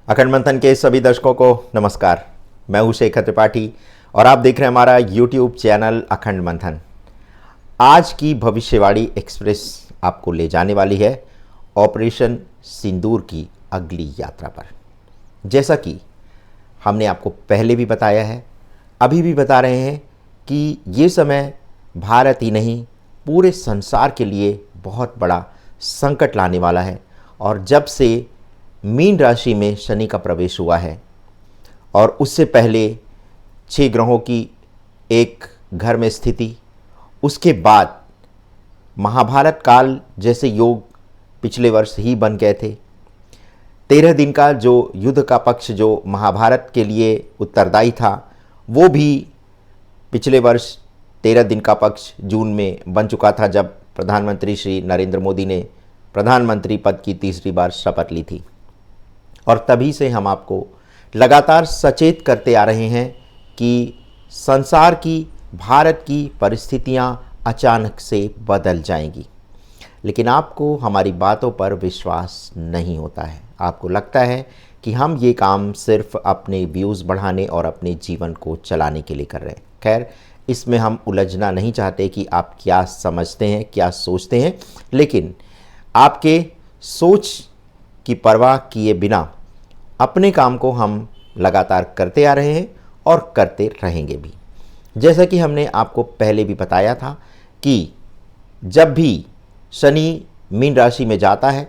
अखंड मंथन के सभी दर्शकों को नमस्कार। मैं हूं शेखर त्रिपाठी और आप देख रहे हैं हमारा YouTube चैनल अखंड मंथन। आज की भविष्यवाणी एक्सप्रेस आपको ले जाने वाली है ऑपरेशन सिंदूर की अगली यात्रा पर। जैसा कि हमने आपको पहले भी बताया है, अभी भी बता रहे हैं कि ये समय भारत ही नहीं पूरे संसार के लिए बहुत बड़ा संकट लाने वाला है। और जब से मीन राशि में शनि का प्रवेश हुआ है और उससे पहले 6 ग्रहों की एक घर में स्थिति, उसके बाद महाभारत काल जैसे योग पिछले वर्ष ही बन गए थे। 13 दिन का जो युद्ध का पक्ष जो महाभारत के लिए उत्तरदायी था, वो भी पिछले वर्ष 13 दिन का पक्ष जून में बन चुका था, जब प्रधानमंत्री श्री नरेंद्र मोदी ने प्रधानमंत्री पद की तीसरी बार शपथ ली थी। और तभी से हम आपको लगातार सचेत करते आ रहे हैं कि संसार की, भारत की परिस्थितियां अचानक से बदल जाएंगी। लेकिन आपको हमारी बातों पर विश्वास नहीं होता है। आपको लगता है कि हम ये काम सिर्फ अपने व्यूज़ बढ़ाने और अपने जीवन को चलाने के लिए कर रहे हैं। खैर, इसमें हम उलझना नहीं चाहते कि आप क्या समझते हैं, क्या सोचते हैं, लेकिन आपके सोच की परवाह किए बिना अपने काम को हम लगातार करते आ रहे हैं और करते रहेंगे भी। जैसा कि हमने आपको पहले भी बताया था कि जब भी शनि मीन राशि में जाता है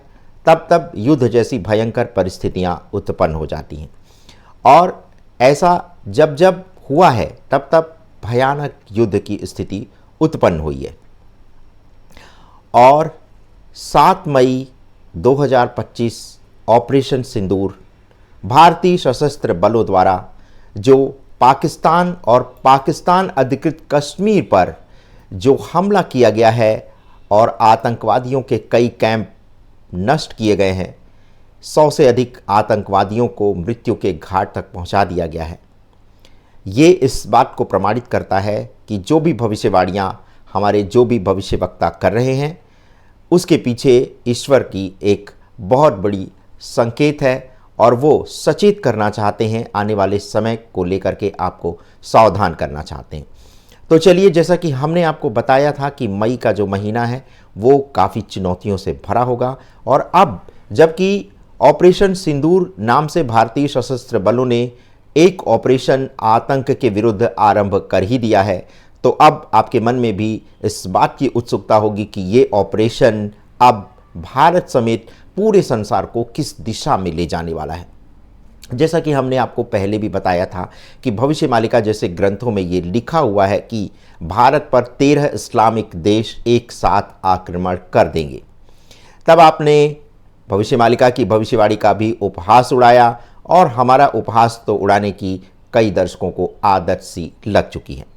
तब तब युद्ध जैसी भयंकर परिस्थितियां उत्पन्न हो जाती हैं। और ऐसा जब जब हुआ है तब तब भयानक युद्ध की स्थिति उत्पन्न हुई है। और 7 मई 2025 ऑपरेशन सिंदूर भारतीय सशस्त्र बलों द्वारा जो पाकिस्तान और पाकिस्तान अधिकृत कश्मीर पर जो हमला किया गया है और आतंकवादियों के कई कैंप नष्ट किए गए हैं, 100 से अधिक आतंकवादियों को मृत्यु के घाट तक पहुंचा दिया गया है। ये इस बात को प्रमाणित करता है कि जो भी भविष्यवाणियाँ हमारे जो भी भविष्यवक्ता कर रहे हैं, उसके पीछे ईश्वर की एक बहुत बड़ी संकेत है और वो सचेत करना चाहते हैं, आने वाले समय को लेकर के आपको सावधान करना चाहते हैं। तो चलिए, जैसा कि हमने आपको बताया था कि मई का जो महीना है वो काफ़ी चुनौतियों से भरा होगा। और अब जबकि ऑपरेशन सिंदूर नाम से भारतीय सशस्त्र बलों ने एक ऑपरेशन आतंक के विरुद्ध आरंभ कर ही दिया है, तो अब आपके मन में भी इस बात की उत्सुकता होगी कि ये ऑपरेशन अब भारत समेत पूरे संसार को किस दिशा में ले जाने वाला है। जैसा कि हमने आपको पहले भी बताया था कि भविष्य मालिका जैसे ग्रंथों में ये लिखा हुआ है कि भारत पर 13 इस्लामिक देश एक साथ आक्रमण कर देंगे। तब आपने भविष्य मालिका की भविष्यवाणी का भी उपहास उड़ाया और हमारा उपहास तो उड़ाने की कई दर्शकों को आदत सी लग चुकी है।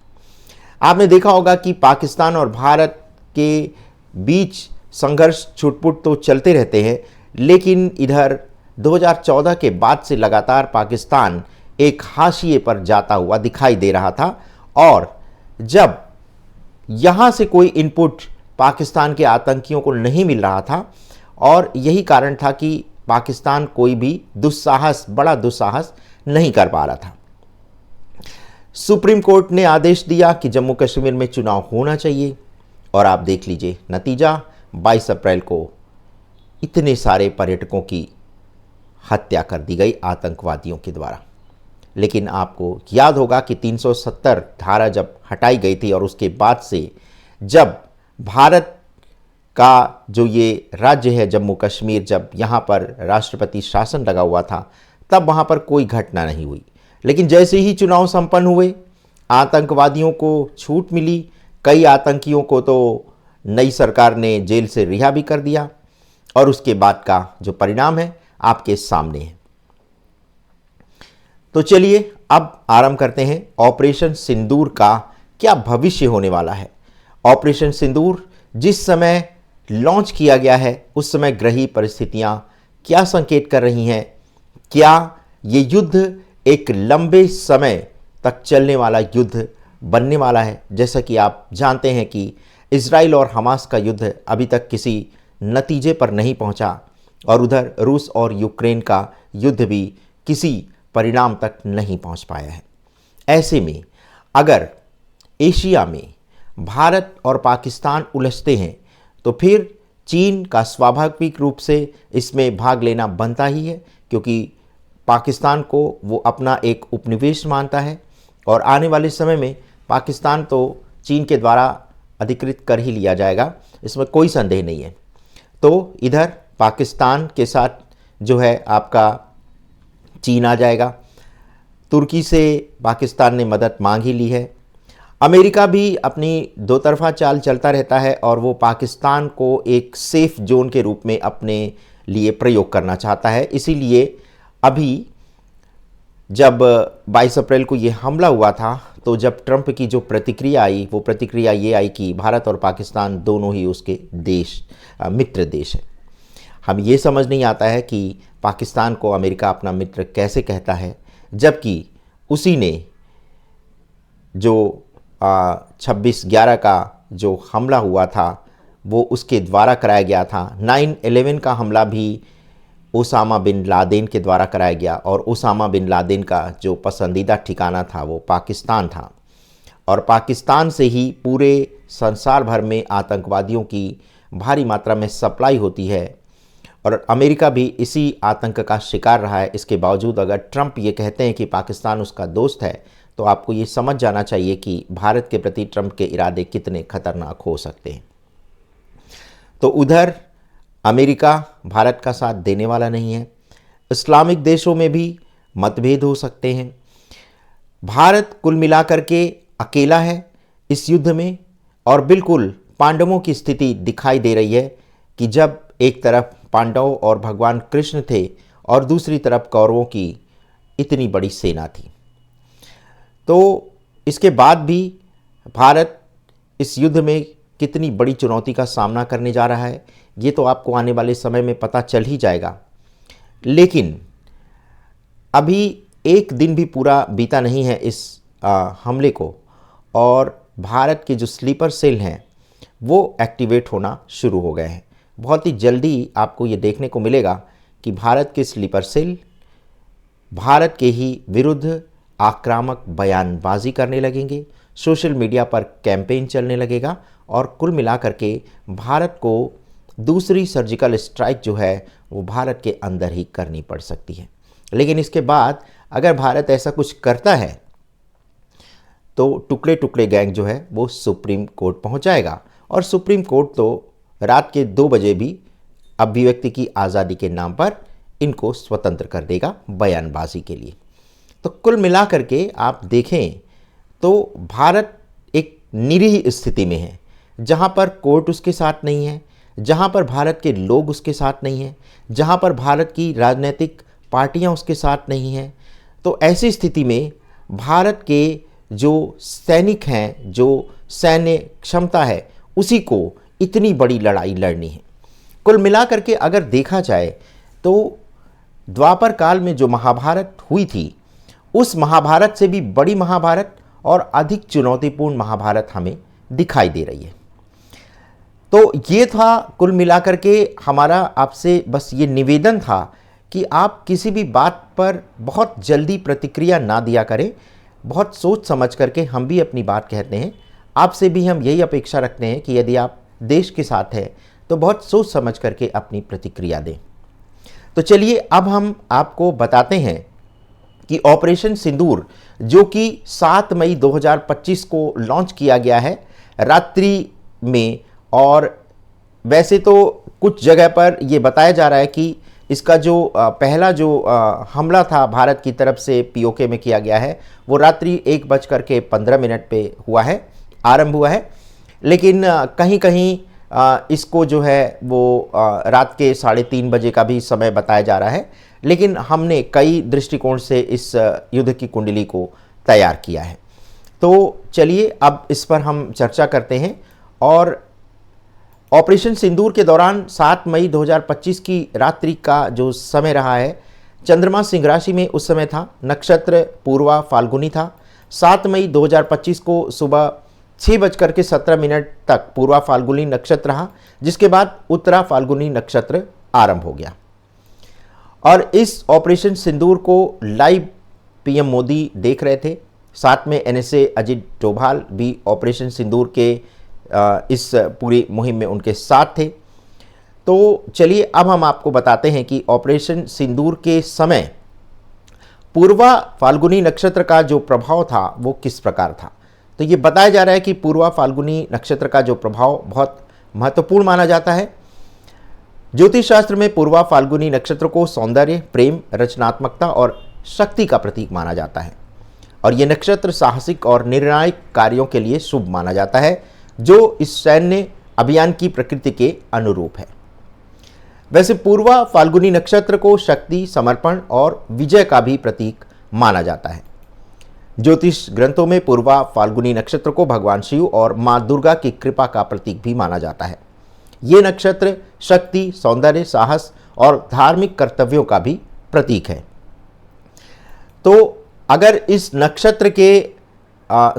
आपने देखा होगा कि पाकिस्तान और भारत के बीच संघर्ष छुटपुट तो चलते रहते हैं, लेकिन इधर 2014 के बाद से लगातार पाकिस्तान एक हाशिए पर जाता हुआ दिखाई दे रहा था। और जब यहाँ से कोई इनपुट पाकिस्तान के आतंकियों को नहीं मिल रहा था, और यही कारण था कि पाकिस्तान कोई भी बड़ा दुस्साहस नहीं कर पा रहा था। सुप्रीम कोर्ट ने आदेश दिया कि जम्मू कश्मीर में चुनाव होना चाहिए, और आप देख लीजिए नतीजा, 22 अप्रैल को इतने सारे पर्यटकों की हत्या कर दी गई आतंकवादियों के द्वारा। लेकिन आपको याद होगा कि 370 धारा जब हटाई गई थी और उसके बाद से जब भारत का जो ये राज्य है जम्मू कश्मीर, जब यहाँ पर राष्ट्रपति शासन लगा हुआ था, तब वहाँ पर कोई घटना नहीं हुई। लेकिन जैसे ही चुनाव संपन्न हुए, आतंकवादियों को छूट मिली। कई आतंकियों को तो नई सरकार ने जेल से रिहा भी कर दिया, और उसके बाद का जो परिणाम है आपके सामने है। तो चलिए अब आरंभ करते हैं ऑपरेशन सिंदूर का क्या भविष्य होने वाला है। ऑपरेशन सिंदूर जिस समय लॉन्च किया गया है, उस समय ग्रही परिस्थितियां क्या संकेत कर रही हैं? क्या ये युद्ध एक लंबे समय तक चलने वाला युद्ध बनने वाला है? जैसा कि आप जानते हैं कि इजराइल और हमास का युद्ध अभी तक किसी नतीजे पर नहीं पहुंचा, और उधर रूस और यूक्रेन का युद्ध भी किसी परिणाम तक नहीं पहुंच पाया है। ऐसे में अगर एशिया में भारत और पाकिस्तान उलझते हैं तो फिर चीन का स्वाभाविक रूप से इसमें भाग लेना बनता ही है, क्योंकि पाकिस्तान को वो अपना एक उपनिवेश मानता है और आने वाले समय में पाकिस्तान तो चीन के द्वारा अधिकृत कर ही लिया जाएगा, इसमें कोई संदेह नहीं है। तो इधर पाकिस्तान के साथ जो है आपका चीन आ जाएगा। तुर्की से पाकिस्तान ने मदद मांग ही ली है। अमेरिका भी अपनी दो तरफा चाल चलता रहता है और वो पाकिस्तान को एक सेफ जोन के रूप में अपने लिए प्रयोग करना चाहता है। इसीलिए अभी जब 22 अप्रैल को ये हमला हुआ था तो जब ट्रंप की जो प्रतिक्रिया आई वो प्रतिक्रिया ये आई कि भारत और पाकिस्तान दोनों ही उसके मित्र देश हैं। हम ये समझ नहीं आता है कि पाकिस्तान को अमेरिका अपना मित्र कैसे कहता है, जबकि उसी ने जो 26/11 का जो हमला हुआ था वो उसके द्वारा कराया गया था। 9/11 का हमला भी ओसामा बिन लादेन के द्वारा कराया गया और ओसामा बिन लादेन का जो पसंदीदा ठिकाना था वो पाकिस्तान था और पाकिस्तान से ही पूरे संसार भर में आतंकवादियों की भारी मात्रा में सप्लाई होती है और अमेरिका भी इसी आतंक का शिकार रहा है। इसके बावजूद अगर ट्रंप ये कहते हैं कि पाकिस्तान उसका दोस्त है तो आपको ये समझ जाना चाहिए कि भारत के प्रति ट्रंप के इरादे कितने खतरनाक हो सकते हैं। तो उधर अमेरिका भारत का साथ देने वाला नहीं है। इस्लामिक देशों में भी मतभेद हो सकते हैं। भारत कुल मिलाकर के अकेला है इस युद्ध में और बिल्कुल पांडवों की स्थिति दिखाई दे रही है कि जब एक तरफ पांडव और भगवान कृष्ण थे और दूसरी तरफ कौरवों की इतनी बड़ी सेना थी। तो इसके बाद भी भारत इस युद्ध में कितनी बड़ी चुनौती का सामना करने जा रहा है ये तो आपको आने वाले समय में पता चल ही जाएगा। लेकिन अभी एक दिन भी पूरा बीता नहीं है इस हमले को और भारत के जो स्लीपर सेल हैं वो एक्टिवेट होना शुरू हो गए हैं। बहुत ही जल्दी आपको ये देखने को मिलेगा कि भारत के स्लीपर सेल भारत के ही विरुद्ध आक्रामक बयानबाजी करने लगेंगे, सोशल मीडिया पर कैंपेन चलने लगेगा और कुल मिलाकर के भारत को दूसरी सर्जिकल स्ट्राइक जो है वो भारत के अंदर ही करनी पड़ सकती है। लेकिन इसके बाद अगर भारत ऐसा कुछ करता है तो टुकड़े टुकड़े गैंग जो है वो सुप्रीम कोर्ट पहुंच जाएगा और सुप्रीम कोर्ट तो रात के 2 बजे भी अभिव्यक्ति की आज़ादी के नाम पर इनको स्वतंत्र कर देगा बयानबाजी के लिए। तो कुल मिलाकर के आप देखें तो भारत एक निरीह स्थिति में है, जहां पर कोर्ट उसके साथ नहीं है, जहां पर भारत के लोग उसके साथ नहीं हैं, जहां पर भारत की राजनीतिक पार्टियां उसके साथ नहीं हैं। तो ऐसी स्थिति में भारत के जो सैनिक हैं, जो सैन्य क्षमता है, उसी को इतनी बड़ी लड़ाई लड़नी है। कुल मिलाकर के अगर देखा जाए तो द्वापर काल में जो महाभारत हुई थी उस महाभारत से भी बड़ी महाभारत और अधिक चुनौतीपूर्ण महाभारत हमें दिखाई दे रही है। तो ये था कुल मिलाकर के हमारा आपसे बस ये निवेदन था कि आप किसी भी बात पर बहुत जल्दी प्रतिक्रिया ना दिया करें, बहुत सोच समझ करके हम भी अपनी बात कहते हैं। आपसे भी हम यही अपेक्षा रखते हैं कि यदि आप देश के साथ हैं तो बहुत सोच समझ करके अपनी प्रतिक्रिया दें। तो चलिए अब हम आपको बताते हैं कि ऑपरेशन सिंदूर जो कि 7 मई 2025 को लॉन्च किया गया है रात्रि में, और वैसे तो कुछ जगह पर यह बताया जा रहा है कि इसका जो पहला जो हमला था भारत की तरफ से पीओके में किया गया है वो रात्रि 1:15 पे हुआ है, आरंभ हुआ है। लेकिन कहीं कहीं इसको जो है वो रात के 3:30 बजे का भी समय बताया जा रहा है। लेकिन हमने कई दृष्टिकोण से इस युद्ध की कुंडली को तैयार किया है। तो चलिए अब इस पर हम चर्चा करते हैं। और ऑपरेशन सिंदूर के दौरान 7 मई 2025 की रात्रि का जो समय रहा है, चंद्रमा सिंह राशि में उस समय था, नक्षत्र पूर्वा फाल्गुनी था। 7 मई 2025 को सुबह 6:17 तक पूर्वा फाल्गुनी नक्षत्र रहा, जिसके बाद उत्तरा फाल्गुनी नक्षत्र आरंभ हो गया। और इस ऑपरेशन सिंदूर को लाइव पीएम मोदी देख रहे थे। साथ में एनएसए अजित डोभाल भी ऑपरेशन सिंदूर के इस पूरी मुहिम में उनके साथ थे। तो चलिए अब हम आपको बताते हैं कि ऑपरेशन सिंदूर के समय पूर्वा फाल्गुनी नक्षत्र का जो प्रभाव था वो किस प्रकार था। तो ये बताया जा रहा है कि पूर्वा फाल्गुनी नक्षत्र का जो प्रभाव बहुत महत्वपूर्ण माना जाता है। ज्योतिष शास्त्र में पूर्वा फाल्गुनी नक्षत्र को सौंदर्य, प्रेम, रचनात्मकता और शक्ति का प्रतीक माना जाता है और ये नक्षत्र साहसिक और निर्णायक कार्यों के लिए शुभ माना जाता है, जो इस सैन्य अभियान की प्रकृति के अनुरूप है। वैसे पूर्वा फाल्गुनी नक्षत्र को शक्ति, समर्पण और विजय का भी प्रतीक माना जाता है। ज्योतिष ग्रंथों में पूर्वा फाल्गुनी नक्षत्र को भगवान शिव और मां दुर्गा की कृपा का प्रतीक भी माना जाता है। ये नक्षत्र शक्ति, सौंदर्य, साहस और धार्मिक कर्तव्यों का भी प्रतीक है। तो अगर इस नक्षत्र के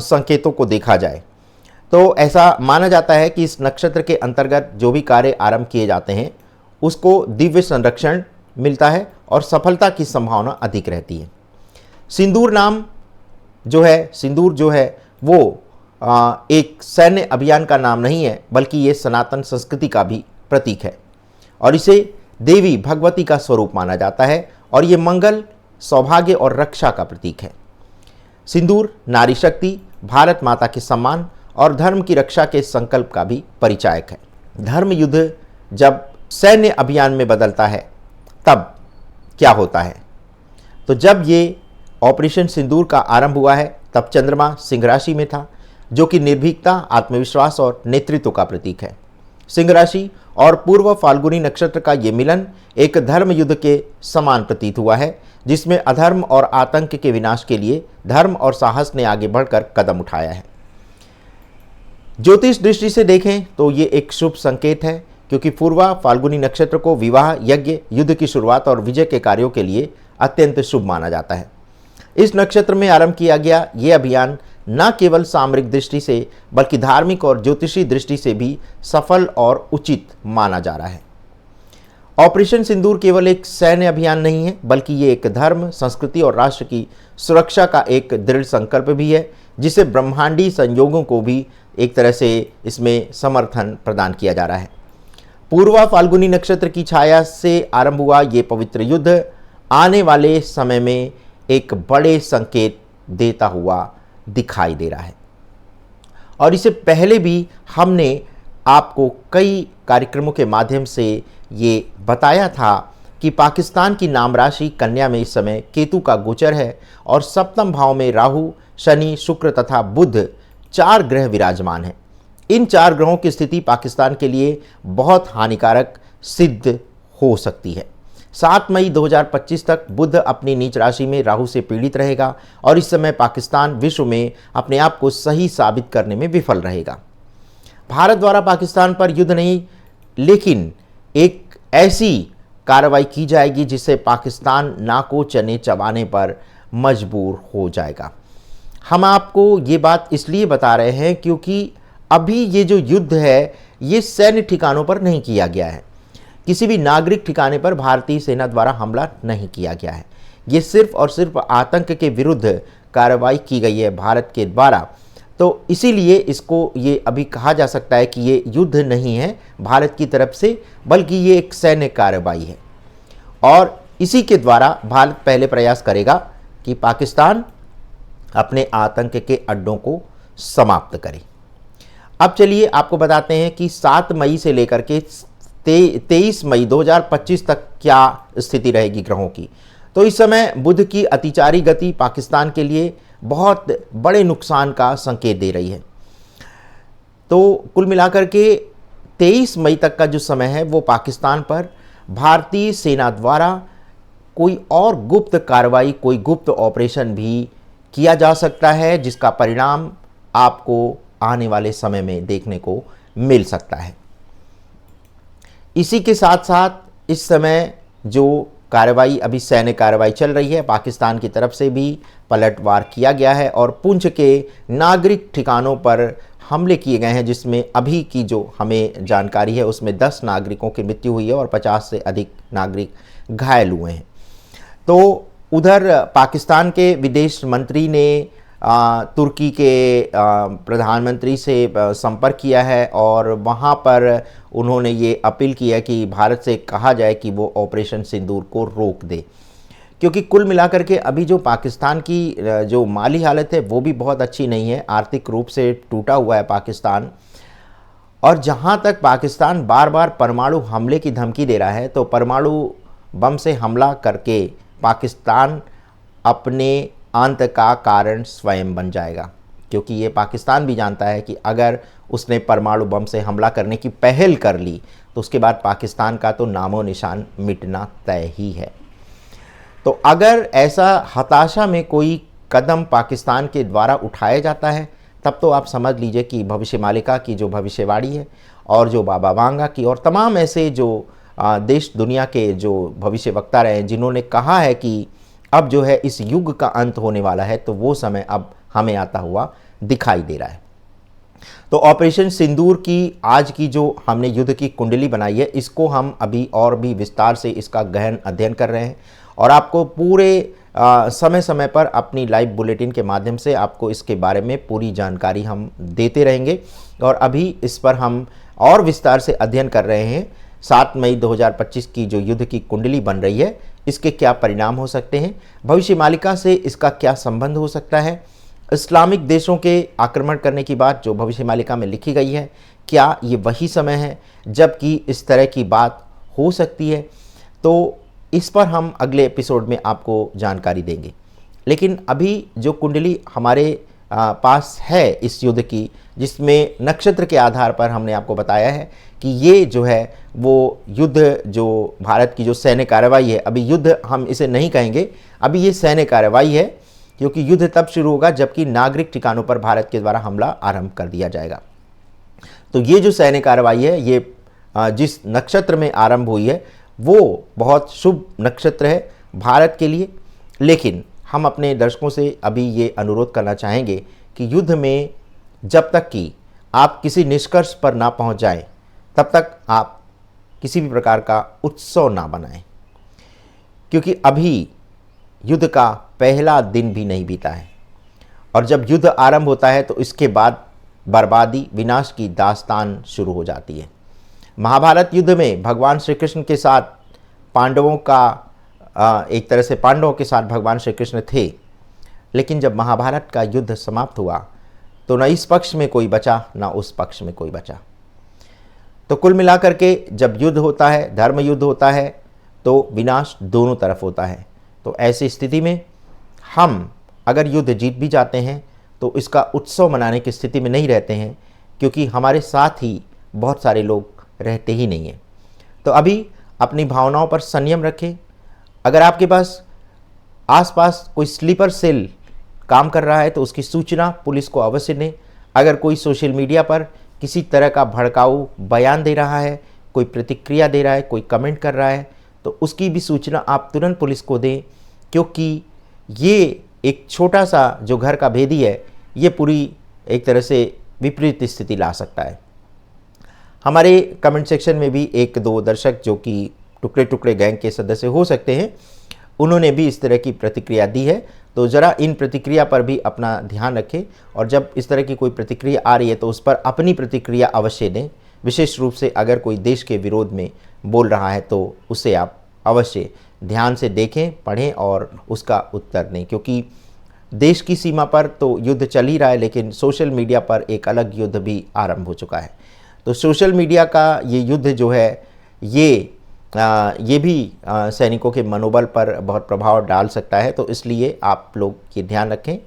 संकेतों को देखा जाए तो ऐसा माना जाता है कि इस नक्षत्र के अंतर्गत जो भी कार्य आरंभ किए जाते हैं उसको दिव्य संरक्षण मिलता है और सफलता की संभावना अधिक रहती है। सिंदूर नाम जो है, सिंदूर जो है वो एक सैन्य अभियान का नाम नहीं है, बल्कि ये सनातन संस्कृति का भी प्रतीक है और इसे देवी भगवती का स्वरूप माना जाता है और ये मंगल, सौभाग्य और रक्षा का प्रतीक है। सिंदूर नारी शक्ति, भारत माता के सम्मान और धर्म की रक्षा के संकल्प का भी परिचायक है। धर्म युद्ध जब सैन्य अभियान में बदलता है तब क्या होता है? तो जब ये ऑपरेशन सिंदूर का आरंभ हुआ है तब चंद्रमा सिंह राशि में था, जो कि निर्भीकता, आत्मविश्वास और नेतृत्व का प्रतीक है। सिंह राशि और पूर्व फाल्गुनी नक्षत्र का ये मिलन एक धर्म युद्ध के समान प्रतीत हुआ है, जिसमें अधर्म और आतंक के विनाश के लिए धर्म और साहस ने आगे बढ़कर कदम उठाया है। ज्योतिष दृष्टि से देखें तो ये एक शुभ संकेत है, क्योंकि पूर्वा फाल्गुनी नक्षत्र को विवाह, यज्ञ, युद्ध की शुरुआत और विजय के कार्यों के लिए अत्यंत शुभ माना जाता है। इस नक्षत्र में आरंभ किया गया ये अभियान न केवल सामरिक दृष्टि से बल्कि धार्मिक और ज्योतिषी दृष्टि से भी सफल और उचित माना जा रहा है। ऑपरेशन सिंदूर केवल एक सैन्य अभियान नहीं है, बल्कि ये एक धर्म, संस्कृति और राष्ट्र की सुरक्षा का एक दृढ़ संकल्प भी है, जिसे ब्रह्मांडीय संयोगों को भी एक तरह से इसमें समर्थन प्रदान किया जा रहा है। पूर्वा फाल्गुनी नक्षत्र की छाया से आरंभ हुआ ये पवित्र युद्ध आने वाले समय में एक बड़े संकेत देता हुआ दिखाई दे रहा है और इससे पहले भी हमने आपको कई कार्यक्रमों के माध्यम से ये बताया था कि पाकिस्तान की नाम राशि कन्या में इस समय केतु का गोचर है और सप्तम भाव में राहु, शनि, शुक्र तथा बुध 4 ग्रह विराजमान हैं। इन 4 ग्रहों की स्थिति पाकिस्तान के लिए बहुत हानिकारक सिद्ध हो सकती है। 7 मई 2025 तक बुध अपनी नीच राशि में राहु से पीड़ित रहेगा और इस समय पाकिस्तान विश्व में अपने आप को सही साबित करने में विफल रहेगा। भारत द्वारा पाकिस्तान पर युद्ध नहीं, लेकिन एक ऐसी कार्रवाई की जाएगी जिससे पाकिस्तान नाको चने चबाने पर मजबूर हो जाएगा। हम आपको ये बात इसलिए बता रहे हैं क्योंकि अभी ये जो युद्ध है ये सैन्य ठिकानों पर नहीं किया गया है, किसी भी नागरिक ठिकाने पर भारतीय सेना द्वारा हमला नहीं किया गया है। ये सिर्फ और सिर्फ आतंक के विरुद्ध कार्रवाई की गई है भारत के द्वारा। तो इसीलिए इसको ये अभी कहा जा सकता है कि ये युद्ध नहीं है भारत की तरफ से, बल्कि ये एक सैन्य कार्रवाई है और इसी के द्वारा भारत पहले प्रयास करेगा कि पाकिस्तान अपने आतंक के अड्डों को समाप्त करे। अब चलिए आपको बताते हैं कि 7 मई से लेकर के 23 मई 2025 तक क्या स्थिति रहेगी ग्रहों की। तो इस समय बुध की अतिचारी गति पाकिस्तान के लिए बहुत बड़े नुकसान का संकेत दे रही है। तो कुल मिलाकर के 23 मई तक का जो समय है वो पाकिस्तान पर भारतीय सेना द्वारा कोई और गुप्त कार्रवाई, कोई गुप्त ऑपरेशन भी किया जा सकता है, जिसका परिणाम आपको आने वाले समय में देखने को मिल सकता है। इसी के साथ साथ इस समय जो कार्रवाई अभी सैन्य कार्रवाई चल रही है, पाकिस्तान की तरफ से भी पलटवार किया गया है और पुंछ के नागरिक ठिकानों पर हमले किए गए हैं, जिसमें अभी की जो हमें जानकारी है उसमें 10 नागरिकों की मृत्यु हुई है और 50 से अधिक नागरिक घायल हुए हैं। तो उधर पाकिस्तान के विदेश मंत्री ने तुर्की के प्रधानमंत्री से संपर्क किया है और वहाँ पर उन्होंने ये अपील की है कि भारत से कहा जाए कि वो ऑपरेशन सिंदूर को रोक दे, क्योंकि कुल मिलाकर के अभी जो पाकिस्तान की जो माली हालत है वो भी बहुत अच्छी नहीं है। आर्थिक रूप से टूटा हुआ है पाकिस्तान। और जहाँ तक पाकिस्तान बार बार परमाणु हमले की धमकी दे रहा है, तो परमाणु बम से हमला करके पाकिस्तान अपने अंत का कारण स्वयं बन जाएगा, क्योंकि ये पाकिस्तान भी जानता है कि अगर उसने परमाणु बम से हमला करने की पहल कर ली तो उसके बाद पाकिस्तान का तो नामो निशान मिटना तय ही है। तो अगर ऐसा हताशा में कोई कदम पाकिस्तान के द्वारा उठाया जाता है, तब तो आप समझ लीजिए कि भविष्य मालिका की जो भविष्यवाणी है और जो बाबा वांगा की और तमाम ऐसे जो देश दुनिया के जो भविष्यवक्ता रहे हैं जिन्होंने कहा है कि अब जो है इस युग का अंत होने वाला है, तो वो समय अब हमें आता हुआ दिखाई दे रहा है। तो ऑपरेशन सिंदूर की आज की जो हमने युद्ध की कुंडली बनाई है, इसको हम अभी और भी विस्तार से इसका गहन अध्ययन कर रहे हैं और आपको पूरे समय समय पर अपनी लाइव बुलेटिन के माध्यम से आपको इसके बारे में पूरी जानकारी हम देते रहेंगे। और अभी इस पर हम और विस्तार से अध्ययन कर रहे हैं 7 मई 2025 की जो युद्ध की कुंडली बन रही है, इसके क्या परिणाम हो सकते हैं, भविष्य मालिका से इसका क्या संबंध हो सकता है, इस्लामिक देशों के आक्रमण करने की बात जो भविष्य मालिका में लिखी गई है, क्या ये वही समय है जबकि इस तरह की बात हो सकती है। तो इस पर हम अगले एपिसोड में आपको जानकारी देंगे। लेकिन अभी जो कुंडली हमारे पास है इस युद्ध की, जिसमें नक्षत्र के आधार पर हमने आपको बताया है कि ये जो है वो युद्ध जो भारत की जो सैन्य कार्रवाई है, अभी युद्ध हम इसे नहीं कहेंगे, अभी ये सैन्य कार्रवाई है, क्योंकि युद्ध तब शुरू होगा जबकि नागरिक ठिकानों पर भारत के द्वारा हमला आरंभ कर दिया जाएगा। तो ये जो सैन्य कार्रवाई है, ये जिस नक्षत्र में आरंभ हुई है वो बहुत शुभ नक्षत्र है भारत के लिए। लेकिन हम अपने दर्शकों से अभी ये अनुरोध करना चाहेंगे कि युद्ध में जब तक कि आप किसी निष्कर्ष पर ना पहुंच जाएं, तब तक आप किसी भी प्रकार का उत्सव ना बनाएं, क्योंकि अभी युद्ध का पहला दिन भी नहीं बीता है। और जब युद्ध आरंभ होता है तो इसके बाद बर्बादी विनाश की दास्तान शुरू हो जाती है। महाभारत युद्ध में भगवान श्री कृष्ण के साथ पांडवों का एक तरह से पांडवों के साथ भगवान श्री कृष्ण थे, लेकिन जब महाभारत का युद्ध समाप्त हुआ तो न इस पक्ष में कोई बचा न उस पक्ष में कोई बचा। तो कुल मिलाकर के जब युद्ध होता है, धर्म युद्ध होता है, तो विनाश दोनों तरफ होता है। तो ऐसी स्थिति में हम अगर युद्ध जीत भी जाते हैं तो इसका उत्सव मनाने की स्थिति में नहीं रहते हैं, क्योंकि हमारे साथ ही बहुत सारे लोग रहते ही नहीं हैं। तो अभी अपनी भावनाओं पर संयम रखें। अगर आपके पास आसपास कोई स्लीपर सेल काम कर रहा है तो उसकी सूचना पुलिस को अवश्य दें। अगर कोई सोशल मीडिया पर किसी तरह का भड़काऊ बयान दे रहा है, कोई प्रतिक्रिया दे रहा है, कोई कमेंट कर रहा है, तो उसकी भी सूचना आप तुरंत पुलिस को दें, क्योंकि ये एक छोटा सा जो घर का भेदी है, ये पूरी एक तरह से विपरीत स्थिति ला सकता है। हमारे कमेंट सेक्शन में भी 1-2 दर्शक जो कि टुकड़े टुकड़े गैंग के सदस्य हो सकते हैं, उन्होंने भी इस तरह की प्रतिक्रिया दी है। तो ज़रा इन प्रतिक्रिया पर भी अपना ध्यान रखें और जब इस तरह की कोई प्रतिक्रिया आ रही है तो उस पर अपनी प्रतिक्रिया अवश्य दें। विशेष रूप से अगर कोई देश के विरोध में बोल रहा है तो उसे आप अवश्य ध्यान से देखें, पढ़ें और उसका उत्तर दें, क्योंकि देश की सीमा पर तो युद्ध चल ही रहा है, लेकिन सोशल मीडिया पर एक अलग युद्ध भी आरंभ हो चुका है। तो सोशल मीडिया का ये युद्ध जो है ये भी सैनिकों के मनोबल पर बहुत प्रभाव डाल सकता है। तो इसलिए आप लोग ये ध्यान रखें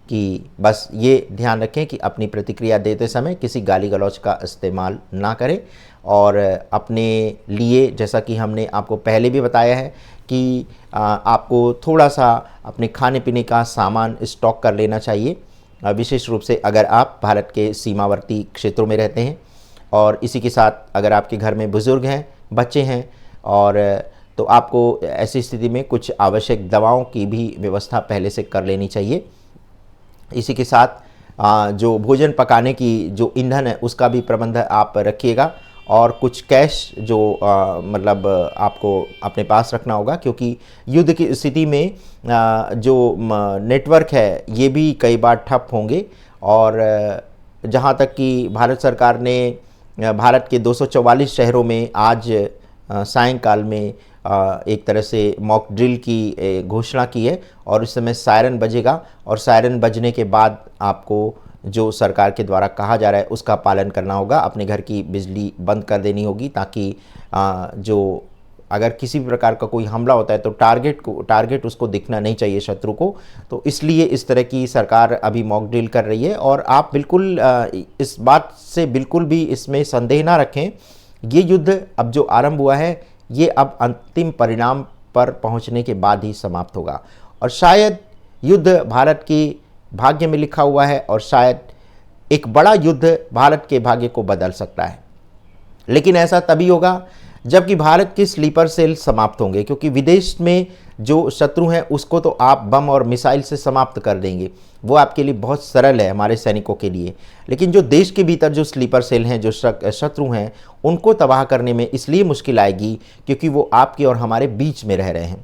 कि बस ये ध्यान रखें कि अपनी प्रतिक्रिया देते समय किसी गाली गलौज का इस्तेमाल ना करें और अपने लिए, जैसा कि हमने आपको पहले भी बताया है कि आपको थोड़ा सा अपने खाने पीने का सामान स्टॉक कर लेना चाहिए, विशेष रूप से अगर आप भारत के सीमावर्ती क्षेत्रों में रहते हैं। और इसी के साथ अगर आपके घर में बुज़ुर्ग हैं, बच्चे हैं, और तो आपको ऐसी स्थिति में कुछ आवश्यक दवाओं की भी व्यवस्था पहले से कर लेनी चाहिए। इसी के साथ जो भोजन पकाने की जो ईंधन है उसका भी प्रबंध आप रखिएगा और कुछ कैश जो मतलब आपको अपने पास रखना होगा, क्योंकि युद्ध की स्थिति में जो नेटवर्क है ये भी कई बार ठप होंगे। और जहाँ तक कि भारत सरकार ने भारत के 244 शहरों में आज सायंकाल में एक तरह से मॉक ड्रिल की घोषणा की है, और इस समय सायरन बजेगा, और सायरन बजने के बाद आपको जो सरकार के द्वारा कहा जा रहा है उसका पालन करना होगा। अपने घर की बिजली बंद कर देनी होगी, ताकि जो अगर किसी भी प्रकार का कोई हमला होता है तो टारगेट उसको दिखना नहीं चाहिए, शत्रु को। तो इसलिए इस तरह की सरकार अभी मॉक ड्रिल कर रही है। और आप बिल्कुल इस बात से बिल्कुल भी इसमें संदेह ना रखें, ये युद्ध अब जो आरंभ हुआ है ये अब अंतिम परिणाम पर पहुंचने के बाद ही समाप्त होगा। और शायद युद्ध भारत के भाग्य में लिखा हुआ है, और शायद एक बड़ा युद्ध भारत के भाग्य को बदल सकता है। लेकिन ऐसा तभी होगा जबकि भारत के स्लीपर सेल समाप्त होंगे, क्योंकि विदेश में जो शत्रु हैं उसको तो आप बम और मिसाइल से समाप्त कर देंगे, वो आपके लिए बहुत सरल है हमारे सैनिकों के लिए। लेकिन जो देश के भीतर जो स्लीपर सेल हैं, जो शत्रु हैं, उनको तबाह करने में इसलिए मुश्किल आएगी क्योंकि वो आपके और हमारे बीच में रह रहे हैं।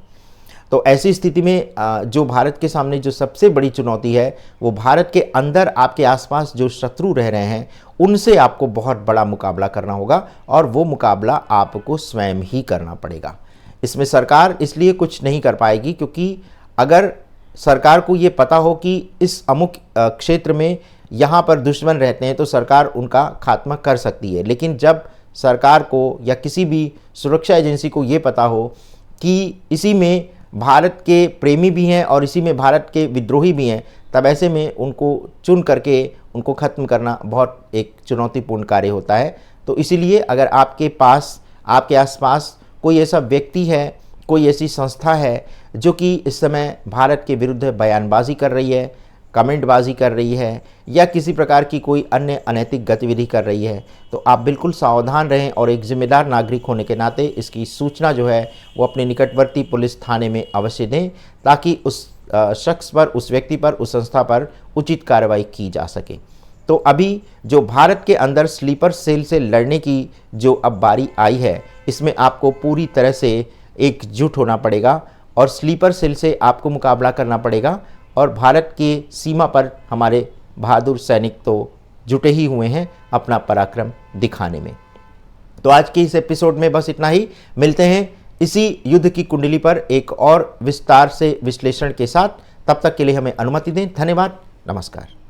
तो ऐसी स्थिति में जो भारत के सामने जो सबसे बड़ी चुनौती है वो भारत के अंदर आपके आसपास जो शत्रु रह रहे हैं उनसे आपको बहुत बड़ा मुकाबला करना होगा, और वो मुकाबला आपको स्वयं ही करना पड़ेगा। इसमें सरकार इसलिए कुछ नहीं कर पाएगी क्योंकि अगर सरकार को ये पता हो कि इस अमुक क्षेत्र में यहाँ पर दुश्मन रहते हैं तो सरकार उनका खात्मा कर सकती है। लेकिन जब सरकार को या किसी भी सुरक्षा एजेंसी को ये पता हो कि इसी में भारत के प्रेमी भी हैं और इसी में भारत के विद्रोही भी हैं, तब ऐसे में उनको चुन करके उनको ख़त्म करना बहुत एक चुनौतीपूर्ण कार्य होता है। तो इसीलिए अगर आपके पास, आपके आसपास कोई ऐसा व्यक्ति है, कोई ऐसी संस्था है जो कि इस समय भारत के विरुद्ध बयानबाजी कर रही है, कमेंटबाजी कर रही है, या किसी प्रकार की कोई अन्य अनैतिक गतिविधि कर रही है, तो आप बिल्कुल सावधान रहें और एक जिम्मेदार नागरिक होने के नाते इसकी सूचना जो है वो अपने निकटवर्ती पुलिस थाने में अवश्य दें, ताकि उस शख्स पर, उस व्यक्ति पर, उस संस्था पर उचित कार्रवाई की जा सके। तो अभी जो भारत के अंदर स्लीपर सेल से लड़ने की जो अब बारी आई है, इसमें आपको पूरी तरह से एकजुट होना पड़ेगा और स्लीपर सेल से आपको मुकाबला करना पड़ेगा। और भारत के सीमा पर हमारे बहादुर सैनिक तो जुटे ही हुए हैं अपना पराक्रम दिखाने में। तो आज के इस एपिसोड में बस इतना ही। मिलते हैं इसी युद्ध की कुंडली पर एक और विस्तार से विश्लेषण के साथ। तब तक के लिए हमें अनुमति दें। धन्यवाद। नमस्कार।